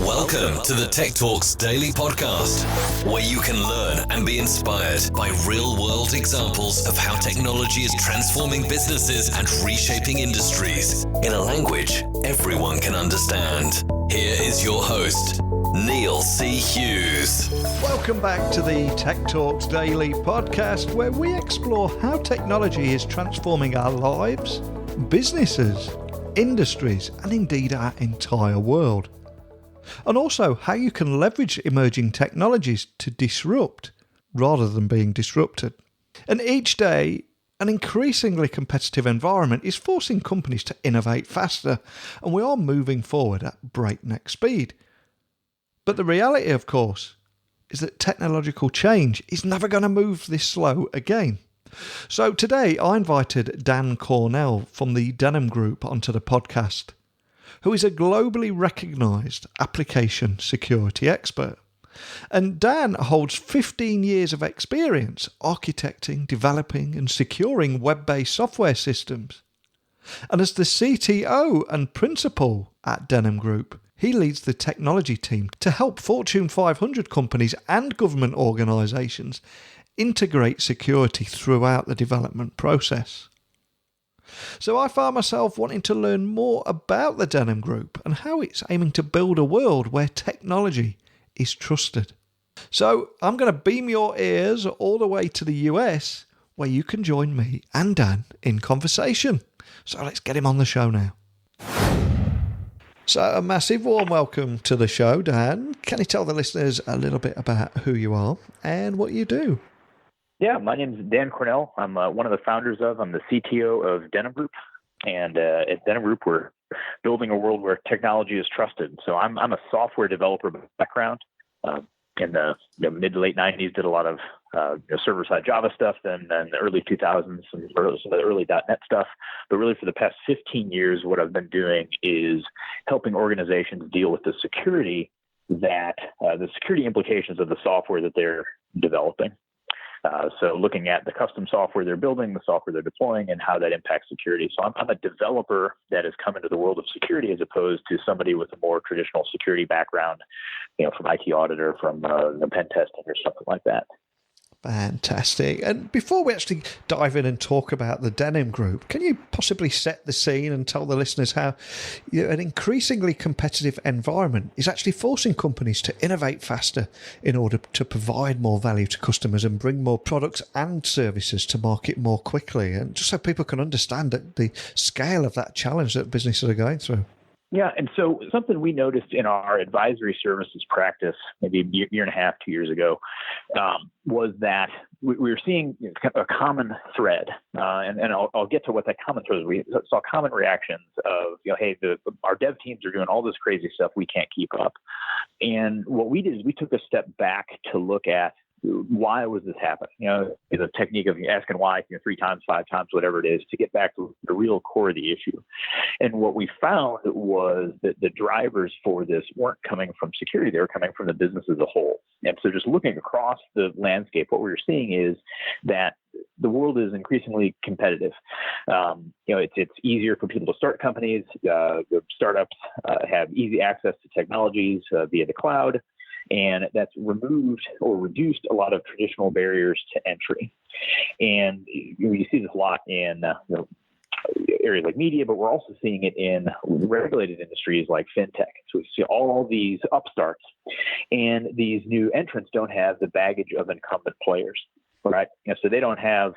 Welcome to the Tech Talks Daily Podcast, where you can learn and be inspired by real-world examples of how technology is transforming businesses and reshaping industries in a language everyone can understand. Here is your host, Neil C. Hughes. Welcome back to the Tech Talks Daily Podcast, where we explore how technology is transforming our lives, businesses, industries, and indeed our entire world. And also how you can leverage emerging technologies to disrupt rather than being disrupted. And each day, an increasingly competitive environment is forcing companies to innovate faster, and we are moving forward at breakneck speed. But the reality, of course, is that technological change is never going to move this slow again. So today I invited Dan Cornell from the Denim Group onto the podcast, who is a globally recognised application security expert. And Dan holds 15 years of experience architecting, developing and securing web-based software systems. And as the CTO and principal at Denim Group, he leads the technology team to help Fortune 500 companies and government organisations integrate security throughout the development process. So I found myself wanting to learn more about the Denim Group and how it's aiming to build a world where technology is trusted. So I'm going to beam your ears all the way to the US, where you can join me and Dan in conversation. So let's get him on the show now. So a massive warm welcome to the show, Dan. Can you tell the listeners a little bit about who you are and what you do? Yeah, my name is Dan Cornell. I'm one of the founders I'm the CTO of Denim Group. And at Denim Group, we're building a world where technology is trusted. So I'm a software developer background. In the mid to late 90s, did a lot of server-side Java stuff, then the early 2000s, some of the early .NET stuff. But really for the past 15 years, what I've been doing is helping organizations deal with the security implications of the software that they're developing. So looking at the custom software they're building, the software they're deploying, and how that impacts security. So I'm a developer that has come into the world of security as opposed to somebody with a more traditional security background, from IT auditor, from pen testing or something like that. Fantastic. And before we actually dive in and talk about the Denim Group, can you possibly set the scene and tell the listeners how an increasingly competitive environment is actually forcing companies to innovate faster in order to provide more value to customers and bring more products and services to market more quickly? And just so people can understand the scale of that challenge that businesses are going through. Yeah, and so something we noticed in our advisory services practice maybe a year and a half, 2 years ago, was that we were seeing a common thread, and I'll get to what that common thread is. We saw common reactions of, hey, our dev teams are doing all this crazy stuff, we can't keep up. And what we did is we took a step back to look at why was this happening? The technique of asking why 3 times, 5 times, whatever it is, to get back to the real core of the issue. And what we found was that the drivers for this weren't coming from security; they were coming from the business as a whole. And so, just looking across the landscape, what we were seeing is that the world is increasingly competitive. It's easier for people to start companies. Startups have easy access to technologies via the cloud. And that's removed or reduced a lot of traditional barriers to entry. And you see this a lot in areas like media, but we're also seeing it in regulated industries like fintech. So we see all these upstarts, and these new entrants don't have the baggage of incumbent players. Right. So they don't have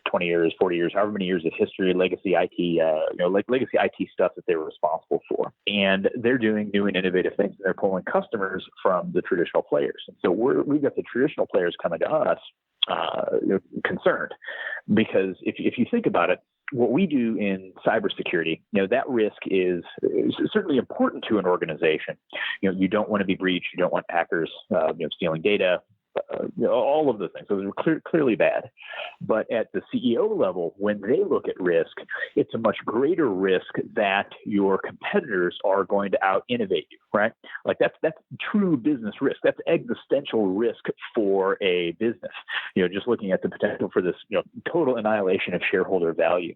20 years, 40 years, however many years of history, legacy IT, legacy IT stuff that they were responsible for. And they're doing new and innovative things. And they're pulling customers from the traditional players. And so we've got the traditional players coming to us concerned, because if you think about it, what we do in cybersecurity, that risk is certainly important to an organization. You don't want to be breached. You don't want hackers, stealing data. All of those things. So they're clearly bad. But at the CEO level, when they look at risk, it's a much greater risk that your competitors are going to out-innovate you, right? Like that's true business risk. That's existential risk for a business. Just looking at the potential for this, total annihilation of shareholder value.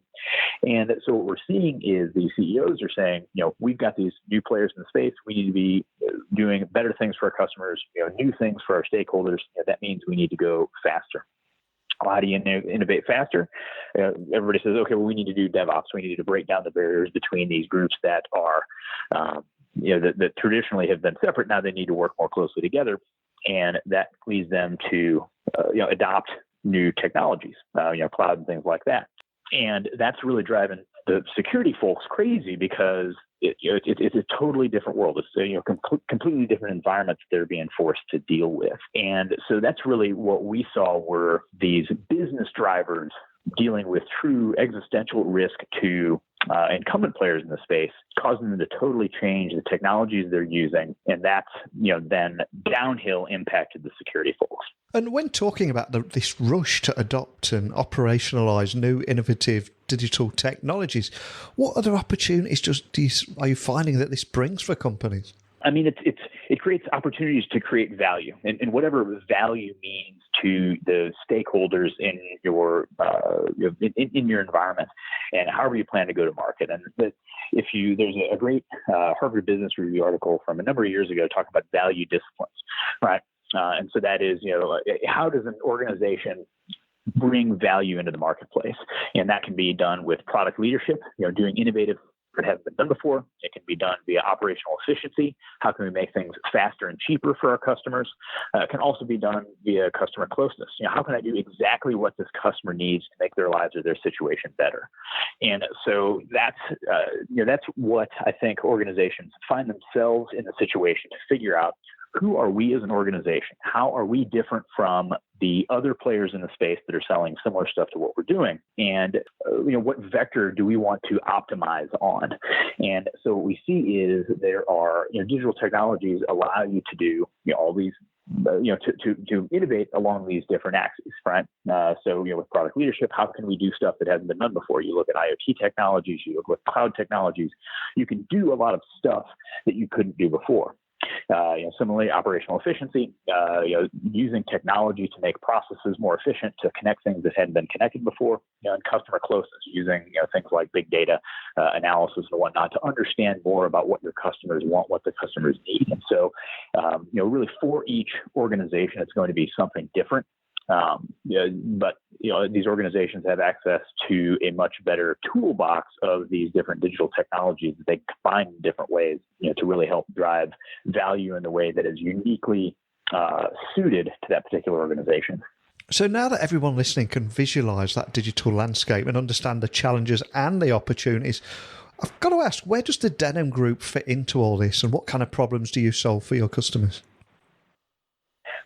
And so what we're seeing is the CEOs are saying, we've got these new players in the space. We need to be doing better things for our customers, new things for our stakeholders, that means we need to go faster. Well, how do you innovate faster? Everybody says, okay, well, we need to do DevOps. We need to break down the barriers between these groups that are, that traditionally have been separate. Now they need to work more closely together. And that leads them to, adopt new technologies, cloud and things like that. And that's really driving the security folks crazy because it's a totally different world. It's a completely different environment that they're being forced to deal with. And so that's really what we saw were these business drivers dealing with true existential risk to incumbent players in the space, causing them to totally change the technologies they're using. And that's, then downhill impacted the security folks. And when talking about this rush to adopt and operationalize new innovative digital technologies, what other opportunities are you finding that this brings for companies? I mean, it creates opportunities to create value, and whatever value means to the stakeholders in your in your environment, and however you plan to go to market. And there's a great Harvard Business Review article from a number of years ago talking about value disciplines, right? And so that is, how does an organization bring value into the marketplace? And that can be done with product leadership, doing innovative that haven't been done before. It can be done via operational efficiency. How can we make things faster and cheaper for our customers? It can also be done via customer closeness. How can I do exactly what this customer needs to make their lives or their situation better? And so that's what I think organizations find themselves in the situation to figure out. Who are we as an organization? How are we different from the other players in the space that are selling similar stuff to what we're doing? And what vector do we want to optimize on? And so what we see is there are digital technologies allow you to do all these to innovate along these different axes, right? So with product leadership, how can we do stuff that hasn't been done before? You look at IoT technologies, you look at cloud technologies. You can do a lot of stuff that you couldn't do before. Similarly, operational efficiency, using technology to make processes more efficient, to connect things that hadn't been connected before, and customer closeness, using things like big data analysis and whatnot to understand more about what your customers want, what the customers need. And so, really for each organization, it's going to be something different. But these organizations have access to a much better toolbox of these different digital technologies that they combine in different ways, to really help drive value in the way that is uniquely suited to that particular organization. So now that everyone listening can visualize that digital landscape and understand the challenges and the opportunities, I've got to ask, where does the Denim Group fit into all this, and what kind of problems do you solve for your customers?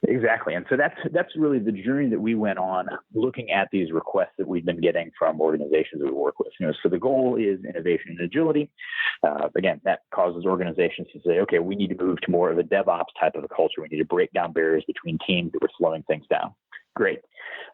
Exactly. And so that's really the journey that we went on, looking at these requests that we've been getting from organizations that we work with. So the goal is innovation and agility. Again, that causes organizations to say, okay, we need to move to more of a DevOps type of a culture. We need to break down barriers between teams that were slowing things down. Great.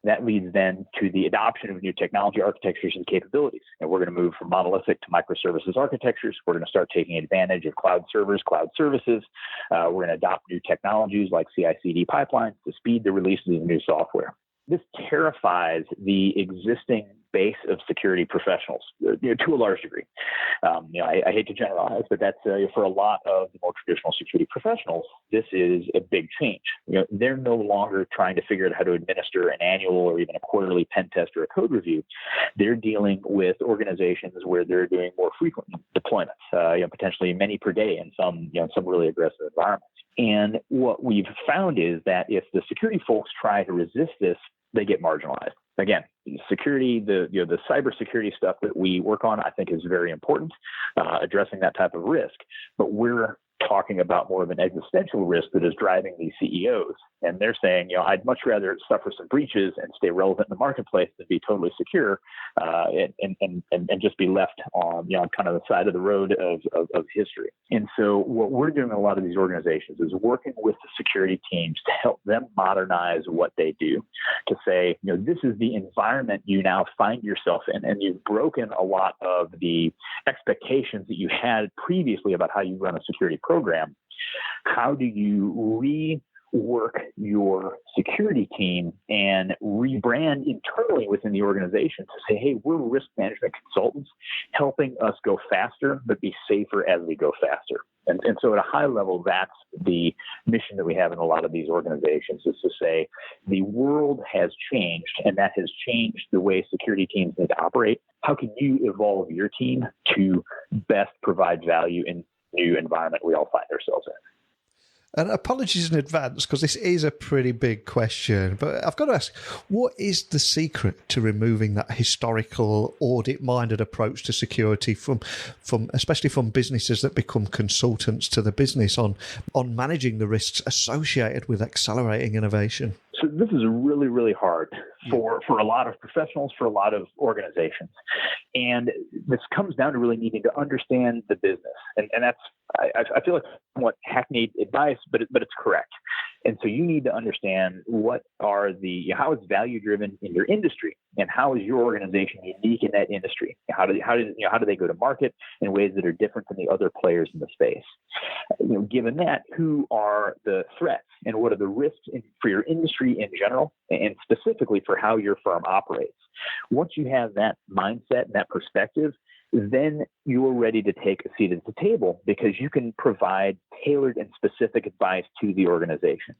That leads then to the adoption of new technology architectures and capabilities. And we're going to move from monolithic to microservices architectures. We're going to start taking advantage of cloud servers, cloud services. We're going to adopt new technologies like CI/CD pipelines to speed the releases of new software. This terrifies the existing base of security professionals, to a large degree. I hate to generalize, but that's for a lot of the more traditional security professionals, this is a big change. They're no longer trying to figure out how to administer an annual or even a quarterly pen test or a code review. They're dealing with organizations where they're doing more frequent deployments, potentially many per day in some really aggressive environments. And what we've found is that if the security folks try to resist this, they get marginalized. Again, security, the cybersecurity stuff that we work on, I think is very important, addressing that type of risk. But we're talking about more of an existential risk that is driving these CEOs. And they're saying, I'd much rather suffer some breaches and stay relevant in the marketplace than be totally secure and just be left on, kind of the side of the road of history. And so what we're doing in a lot of these organizations is working with the security teams to help them modernize what they do, to say, this is the environment you now find yourself in, and you've broken a lot of the expectations that you had previously about how you run a security program. How do you work your security team and rebrand internally within the organization to say, hey, we're risk management consultants helping us go faster, but be safer as we go faster. And so at a high level, that's the mission that we have in a lot of these organizations, is to say the world has changed, and that has changed the way security teams need to operate. How can you evolve your team to best provide value in the new environment we all find ourselves in? And apologies in advance, because this is a pretty big question, but I've got to ask, what is the secret to removing that historical audit-minded approach to security from especially from businesses that become consultants to the business on managing the risks associated with accelerating innovation? So this is really, really hard for a lot of professionals, for a lot of organizations. And this comes down to really needing to understand the business. And that's, I feel like somewhat hackneyed advice, but it's correct. And so you need to understand how it's value driven in your industry, and how is your organization unique in that industry? How do they go to market in ways that are different than the other players in the space? Given that, who are the threats and what are the risks for your industry in general, and specifically for how your firm operates? Once you have that mindset and that perspective, then you're ready to take a seat at the table, because you can provide tailored and specific advice to the organization.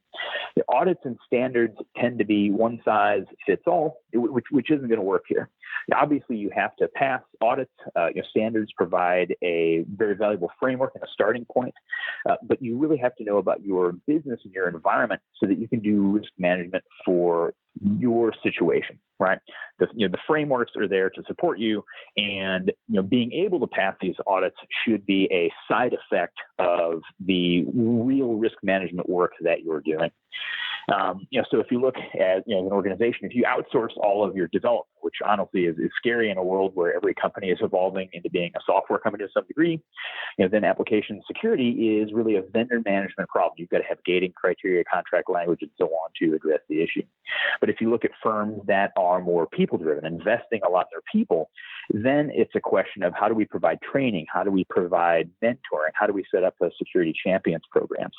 The audits and standards tend to be one size fits all, which isn't going to work here. Obviously, you have to pass audits. Standards provide a very valuable framework and a starting point, but you really have to know about your business and your environment so that you can do risk management for your situation, right? The frameworks are there to support you, and being able to pass these audits should be a side effect of the real risk management work that you're doing. So if you look at an organization, if you outsource all of your development, which honestly is scary in a world where every company is evolving into being a software company to some degree, then application security is really a vendor management problem. You've got to have gating criteria, contract language, and so on to address the issue. But if you look at firms that are more people-driven, investing a lot in their people, then it's a question of how do we provide training? How do we provide mentoring? How do we set up a security champions programs?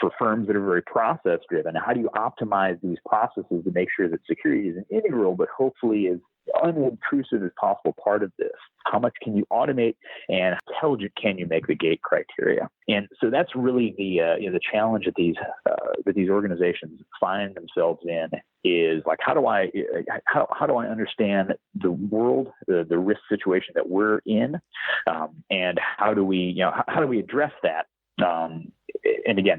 For firms that are very process-driven, how do you optimize these processes to make sure that security is an integral, but hopefully is unintrusive as possible part of this? How much can you automate, and how intelligent can you make the gate criteria? And so that's really the challenge that these organizations find themselves in, is like, how do I understand the world, the risk situation that we're in, and how do we address that? And again,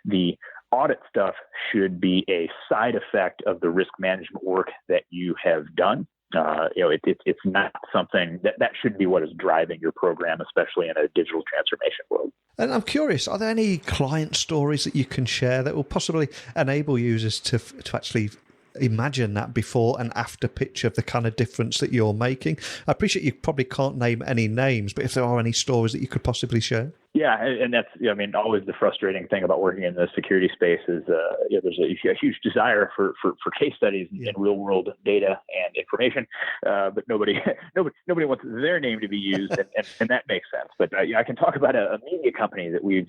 the audit stuff should be a side effect of the risk management work that you have done. It's not something that shouldn't be what is driving your program, especially in a digital transformation world. And I'm curious, are there any client stories that you can share that will possibly enable users to actually imagine that before and after picture of the kind of difference that you're making? I appreciate you probably can't name any names, but if there are any stories that you could possibly share. Yeah, and that's, always the frustrating thing about working in the security space is there's a huge desire for case studies and real world data and information, but nobody wants their name to be used, and that makes sense. But I can talk about a media company that we've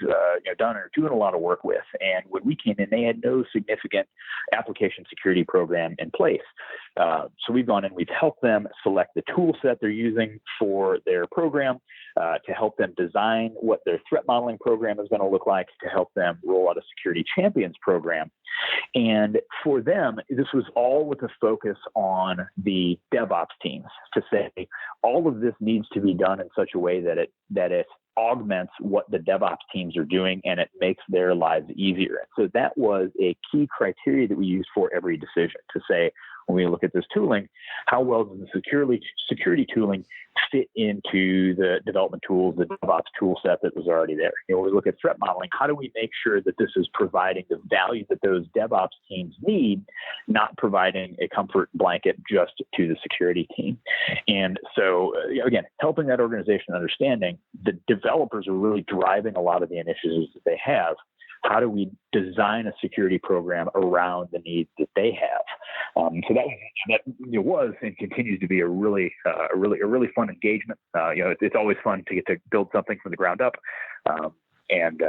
done or doing a lot of work with, and when we came in, they had no significant application security program in place. So we've gone in, we've helped them select the tool set they're using for their program, to help them design what their threat modeling program is going to look like, to help them roll out a security champions program. And for them, this was all with a focus on the DevOps teams, to say all of this needs to be done in such a way that it augments what the DevOps teams are doing, and it makes their lives easier. So that was a key criteria that we use for every decision, to say, when we look at this tooling, how well does the security tooling fit into the development tools, the DevOps tool set that was already there? When we look at threat modeling, how do we make sure that this is providing the value that those DevOps teams need, not providing a comfort blanket just to the security team? And so, again, helping that organization understanding the developers are really driving a lot of the initiatives that they have. How do we design a security program around the needs that they have? So that was and continues to be a really fun engagement. It's always fun to get to build something from the ground up. and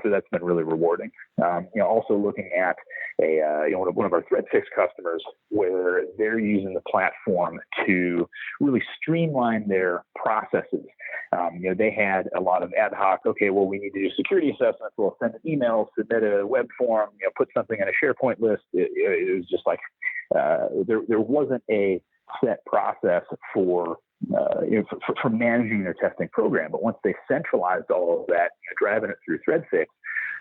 so that's been really rewarding. Also looking at one of our ThreadFix customers where they're using the platform to really streamline their processes. They had a lot of ad hoc. Okay, well, we need to do security assessments. We'll send an email, submit a web form, put something in a SharePoint list. It was just like there wasn't a set process for managing their testing program. But once they centralized all of that, driving it through ThreadFix,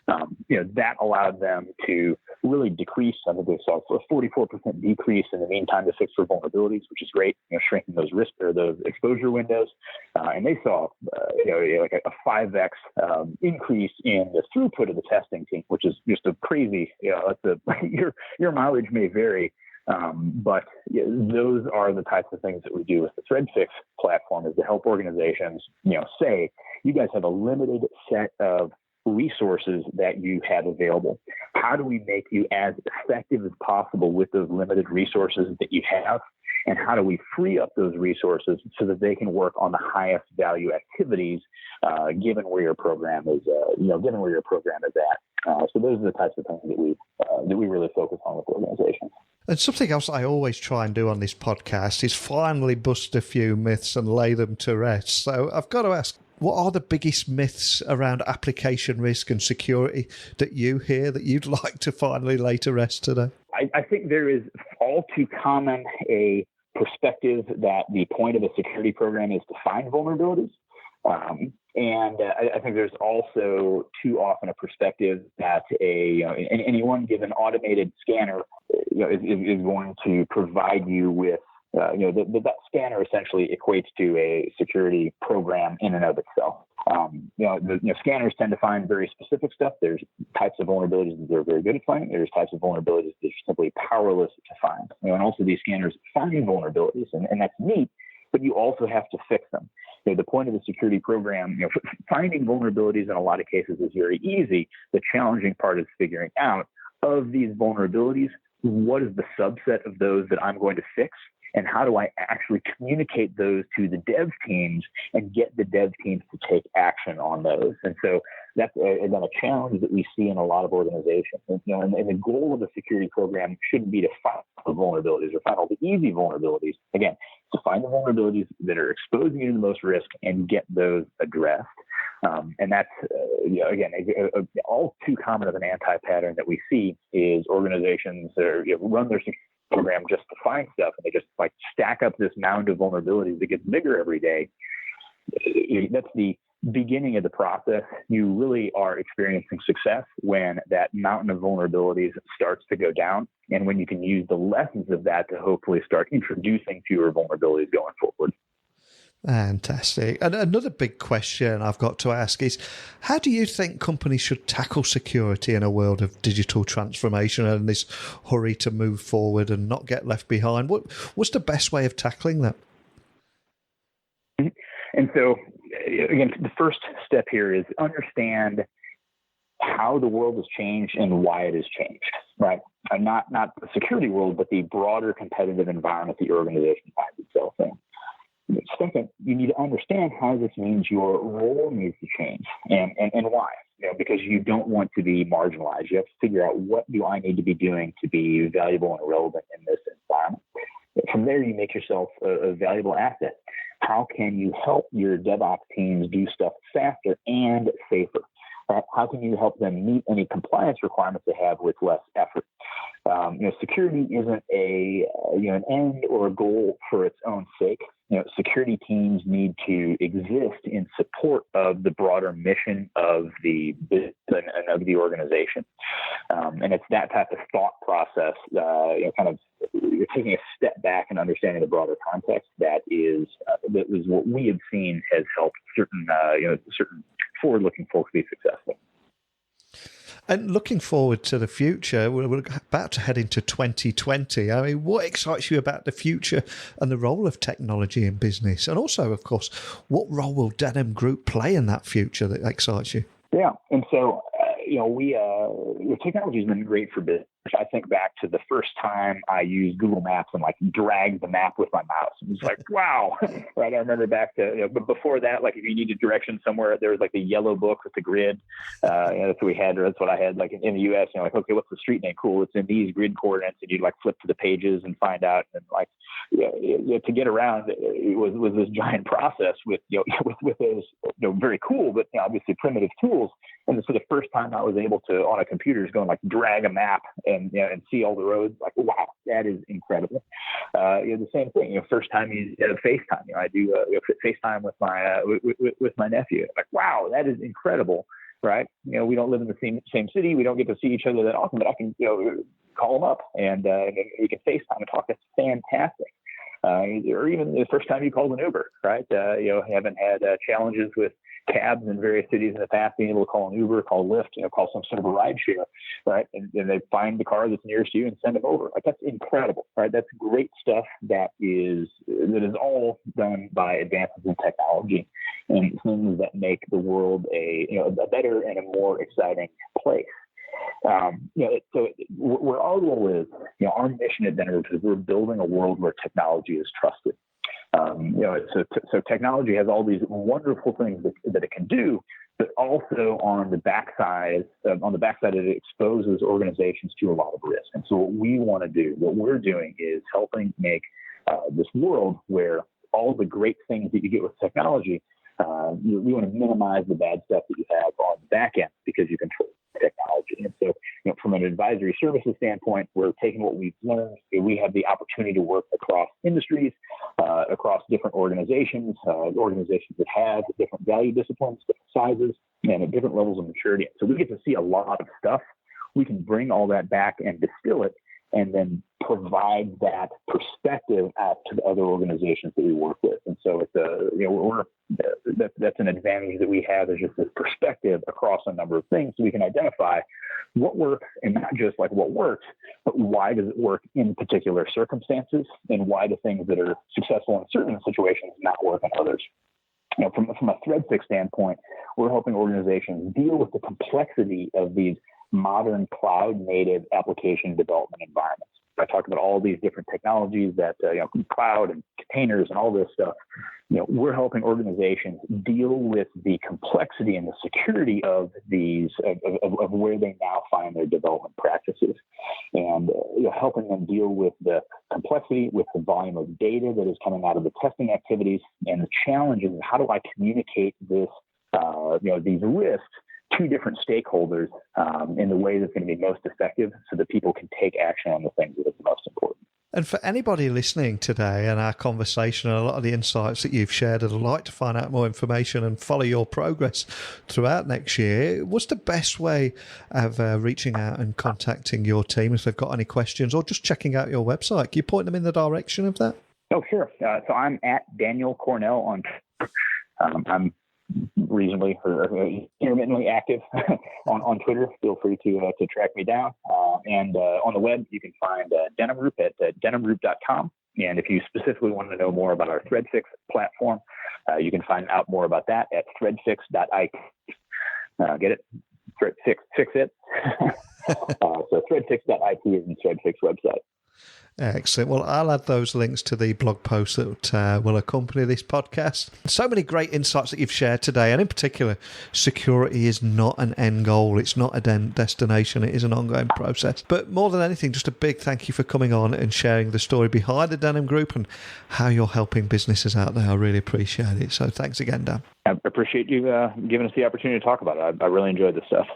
that allowed them to really decrease. I think they saw a 44% decrease in the mean time to fix for vulnerabilities, which is great. Shrinking those risk or those exposure windows, and they saw like a 5x increase in the throughput of the testing team, which is just a crazy. Your mileage may vary. But those are the types of things that we do with the ThreadFix platform, is to help organizations, say, you guys have a limited set of resources that you have available. How do we make you as effective as possible with those limited resources that you have? And how do we free up those resources so that they can work on the highest value activities, given where your program is, at? So those are the types of things that we really focus on with organizations. And something else I always try and do on this podcast is finally bust a few myths and lay them to rest. So I've got to ask, what are the biggest myths around application risk and security that you hear that you'd like to finally lay to rest today? I think there is all too common a perspective that the point of a security program is to find vulnerabilities. And I think there's also too often a perspective that any one given automated scanner is going to provide you with that scanner essentially equates to a security program in and of itself. Scanners tend to find very specific stuff. There's types of vulnerabilities that they're very good at finding. There's types of vulnerabilities that they're simply powerless to find. And also these scanners find vulnerabilities, and that's neat, but you also have to fix them. The point of the security program, finding vulnerabilities in a lot of cases is very easy. The challenging part is figuring out, of these vulnerabilities, what is the subset of those that I'm going to fix? And how do I actually communicate those to the dev teams and get the dev teams to take action on those? And so that's again a challenge that we see in a lot of organizations. And the goal of the security program shouldn't be to find the vulnerabilities or find all the easy vulnerabilities. Again, to find the vulnerabilities that are exposing you to the most risk and get those addressed. And that's, again, all too common of an anti-pattern that we see is organizations that run their security program just to find stuff, and they just like stack up this mound of vulnerabilities that gets bigger every day. That's the beginning of the process. You really are experiencing success when that mountain of vulnerabilities starts to go down, and when you can use the lessons of that to hopefully start introducing fewer vulnerabilities going forward. Fantastic. And another big question I've got to ask is, how do you think companies should tackle security in a world of digital transformation and this hurry to move forward and not get left behind? What's the best way of tackling that? And so, again, the first step here is understand how the world has changed and why it has changed, right? And not the security world, but the broader competitive environment that your organization finds itself in. Second, you need to understand how this means your role needs to change and why. Because you don't want to be marginalized. You have to figure out, what do I need to be doing to be valuable and relevant in this environment? From there, you make yourself a valuable asset. How can you help your DevOps teams do stuff faster and safer? How can you help them meet any compliance requirements they have with less effort? Security isn't an end or a goal for its own sake. Security teams need to exist in support of the broader mission of the business and of the organization. And it's that type of thought process, you're taking a step back and understanding the broader context that is what we have seen has helped certain forward-looking folks be successful. And looking forward to the future, we're about to head into 2020. I mean, what excites you about the future and the role of technology in business? And also, of course, what role will Denim Group play in that future that excites you? Yeah. And so, technology has been great for business. I think back to the first time I used Google Maps and like dragged the map with my mouse. And it's like, wow. Right. I remember back to, but before that, like if you needed directions somewhere, there was like the yellow book with the grid. That's what we had, or that's what I had like in the US, like, okay, what's the street name? Cool. It's in these grid coordinates, and you'd like flip to the pages and find out. And like, to get around, it was this giant process with those, very cool, but obviously primitive tools. And for the first time I was able to, on a computer, just go and like drag a map and see all the roads. Like, wow, that is incredible. The same thing. First time you FaceTime. I do FaceTime with my nephew. Like, wow, that is incredible, right? We don't live in the same city. We don't get to see each other that often, but I can call him up and we can FaceTime and talk. That's fantastic. Or even the first time you called an Uber, right? Haven't had challenges with cabs in various cities in the past, being able to call an Uber, call Lyft, call some sort of a ride share, right? And they find the car that's nearest you and send them over. Like, that's incredible, right? That's great stuff that is all done by advances in technology and things that make the world a better and a more exciting place. So where our role is, our mission at Denim Group is we're building a world where technology is trusted. So technology has all these wonderful things that it can do, but also on the backside it exposes organizations to a lot of risk. And so what we're doing is helping make this world where all the great things that you get with technology, we want to minimize the bad stuff that you have on the back end because you control technology. And so, from an advisory services standpoint, we're taking what we've learned. We have the opportunity to work across industries, across different organizations that have different value disciplines, different sizes, and at different levels of maturity. So we get to see a lot of stuff. We can bring all that back and distill it, and then provide that perspective out to the other organizations that we work with. And so it's that's an advantage that we have, is just this perspective across a number of things, so we can identify what works, and not just like what works, but why does it work in particular circumstances, and why do things that are successful in certain situations not work in others. From a ThreadFix standpoint, we're helping organizations deal with the complexity of these modern cloud-native application development environments. I talked about all these different technologies that, cloud and containers and all this stuff. We're helping organizations deal with the complexity and the security of these, of where they now find their development practices, and helping them deal with the complexity, with the volume of data that is coming out of the testing activities, and the challenges of how do I communicate this, these risks to different stakeholders in the way that's going to be most effective, so that people can take action on the things that are the most important. And for anybody listening today and our conversation and a lot of the insights that you've shared, and would like to find out more information and follow your progress throughout next year, what's the best way of reaching out and contacting your team if they've got any questions, or just checking out your website? Can you point them in the direction of that? Oh, sure. So I'm at Daniel Cornell on Twitter. I'm reasonably or intermittently active on Twitter. Feel free to track me down. And on the web, you can find Denim Group at denimgroup.com. And if you specifically want to know more about our ThreadFix platform, you can find out more about that at threadfix.it. Get it? Fix it. So threadfix.it is the ThreadFix website. Excellent. Well, I'll add those links to the blog post that will accompany this podcast. So many great insights that you've shared today, and in particular, security is not an end goal. It's not a destination. It is an ongoing process. But more than anything, just a big thank you for coming on and sharing the story behind the Denim Group and how you're helping businesses out there. I really appreciate it. So thanks again, Dan. I appreciate you giving us the opportunity to talk about it. I really enjoyed this stuff.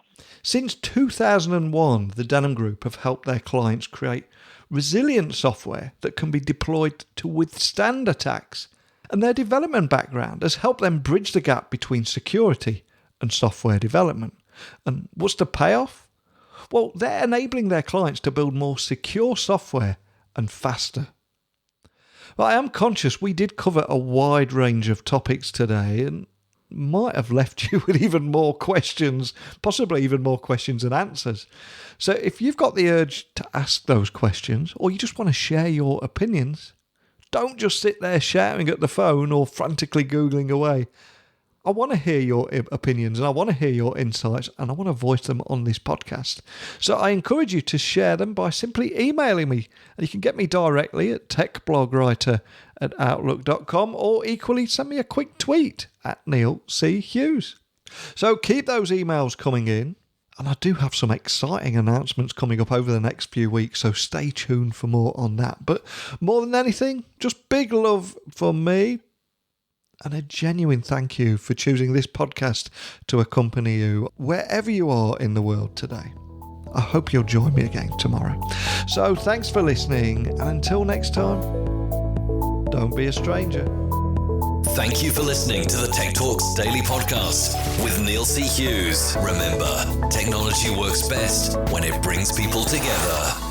Since 2001, the Denim Group have helped their clients create resilient software that can be deployed to withstand attacks, and their development background has helped them bridge the gap between security and software development. And what's the payoff? Well, they're enabling their clients to build more secure software and faster. Well, I am conscious we did cover a wide range of topics today, and might have left you with even more questions, possibly even more questions than answers. So if you've got the urge to ask those questions, or you just want to share your opinions, don't just sit there shouting at the phone or frantically Googling away. I want to hear your opinions and I want to hear your insights and I want to voice them on this podcast. So I encourage you to share them by simply emailing me. And you can get me directly at techblogwriter@outlook.com or equally send me a quick tweet at Neil C. Hughes. So keep those emails coming in. And I do have some exciting announcements coming up over the next few weeks, so stay tuned for more on that. But more than anything, just big love from me and a genuine thank you for choosing this podcast to accompany you wherever you are in the world today. I hope you'll join me again tomorrow. So thanks for listening, and until next time, don't be a stranger. Thank you for listening to the Tech Talks Daily Podcast with Neil C. Hughes. Remember, technology works best when it brings people together.